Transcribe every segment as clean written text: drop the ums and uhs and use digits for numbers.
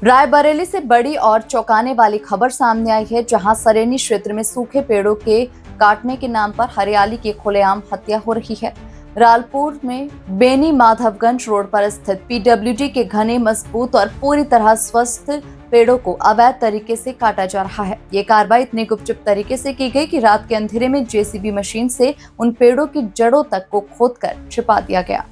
रायबरेली से बड़ी और चौंकाने वाली खबर सामने आई है, जहां सरेनी क्षेत्र में सूखे पेड़ों के काटने के नाम पर हरियाली की खुलेआम हत्या हो रही है। रालपुर में बेनी माधवगंज रोड पर स्थित पीडब्ल्यूडी के घने, मजबूत और पूरी तरह स्वस्थ पेड़ों को अवैध तरीके से काटा जा रहा है। ये कार्रवाई इतनी गुपचुप तरीके से की गई कि रात के अंधेरे में जेसीबी मशीन से उन पेड़ों की जड़ों तक को खोदकर छिपा दिया गया।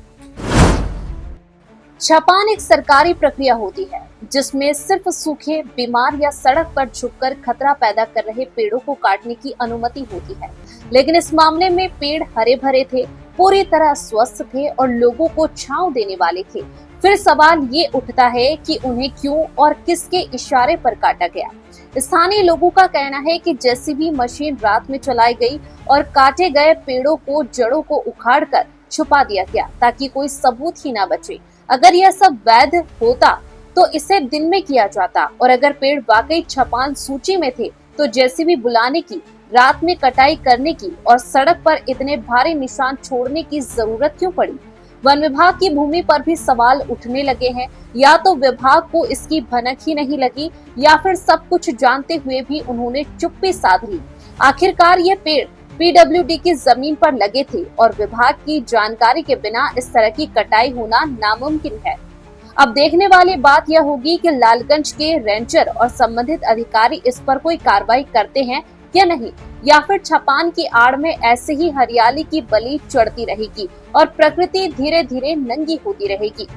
छपान एक सरकारी प्रक्रिया होती है जिसमें सिर्फ सूखे, बीमार या सड़क पर झुककर खतरा पैदा कर रहे पेड़ों को काटने की अनुमति होती है। लेकिन इस मामले में पेड़ हरे भरे थे, पूरी तरह स्वस्थ थे और लोगों को छांव देने वाले थे। फिर सवाल ये उठता है कि उन्हें क्यों और किसके इशारे पर काटा गया। स्थानीय लोगों का कहना है कि जेसीबी मशीन रात में चलाई गई और काटे गए पेड़ों को जड़ों को उखाड़कर छुपा दिया गया ताकि कोई सबूत ही ना बचे। अगर यह सब वैध होता तो इसे दिन में किया जाता, और अगर पेड़ वाकई छपान सूची में थे तो जेसीबी बुलाने की, रात में कटाई करने की और सड़क पर इतने भारी निशान छोड़ने की जरूरत क्यों पड़ी। वन विभाग की भूमि पर भी सवाल उठने लगे हैं। या तो विभाग को इसकी भनक ही नहीं लगी या फिर सब कुछ जानते हुए भी उन्होंने चुप्पी साध ली। आखिरकार ये पेड़ पीडब्ल्यूडी की जमीन पर लगे थे और विभाग की जानकारी के बिना इस तरह की कटाई होना नामुमकिन है। अब देखने वाली बात यह होगी कि लालगंज के रेंजर और संबंधित अधिकारी इस पर कोई कार्रवाई करते हैं या नहीं, या फिर छपान की आड़ में ऐसे ही हरियाली की बलि चढ़ती रहेगी और प्रकृति धीरे धीरे नंगी होती रहेगी।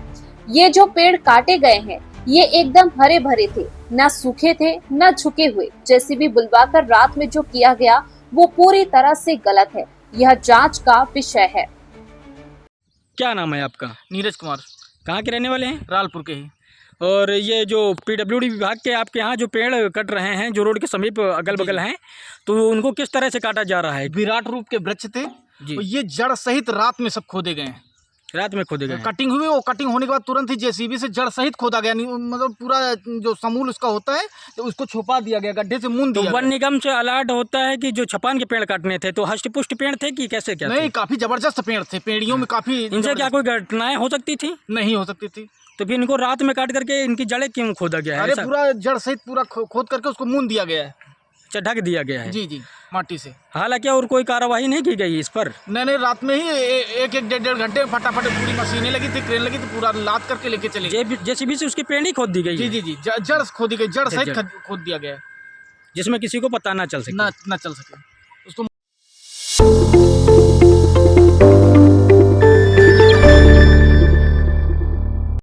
ये जो पेड़ काटे गए हैं ये एकदम हरे भरे थे, न सूखे थे न झुके हुए। जेसीबी बुलवाकर रात में जो किया गया वो पूरी तरह से गलत है। यह जांच का विषय है। क्या नाम है आपका? नीरज कुमार, कहाँ के रहने वाले हैं? रालपुर के ही। और ये जो पीडब्ल्यूडी विभाग के आपके यहाँ जो पेड़ कट रहे हैं, जो रोड के समीप अगल बगल हैं, तो उनको किस तरह से काटा जा रहा है? विराट रूप के वृक्ष थे जी। और ये जड़ सहित रात में सब खोदे गए हैं। रात में खोदे गए हैं। कटिंग हुई, वो कटिंग होने के बाद तुरंत ही जेसीबी से जड़ सहित खोदा गया, मतलब पूरा जो समूल उसका होता है तो उसको छुपा दिया गया, गड्ढे से मुंन तो दिया वन गया। निगम से अलर्ट होता है कि जो छपान के पेड़ काटने थे तो हष्ट पुष्ट पेड़ थे कि कैसे क्या नहीं, थे? काफी जबरदस्त पेड़ थे, पेड़ियों में काफी। इनसे क्या कोई घटनाएं हो सकती थी? नहीं हो सकती थी। तो फिर इनको रात में काट करके इनकी जड़ें क्यों खोदा गया है? अरे ऐसा पूरा जड़ सहित पूरा खोद करके उसको मुंन दिया गया है। ढक दिया गया है? जी जी, माटी से। हालांकि और कोई कार्रवाई नहीं की गई इस पर? नहीं, रात में ही एक डेढ़ घंटे फटाफट पूरी मशीनें लगी थी, क्रेन लगी थी, पूरा लाद करके लेके चले गए। जेसीबी से उसकी पेड़ ही खोद दी गई जी है? जी जी, जड़ खोदी गई, जड़ सहित खोद दिया गया है, जिसमें किसी को पता ना चल सके। ना चल सके।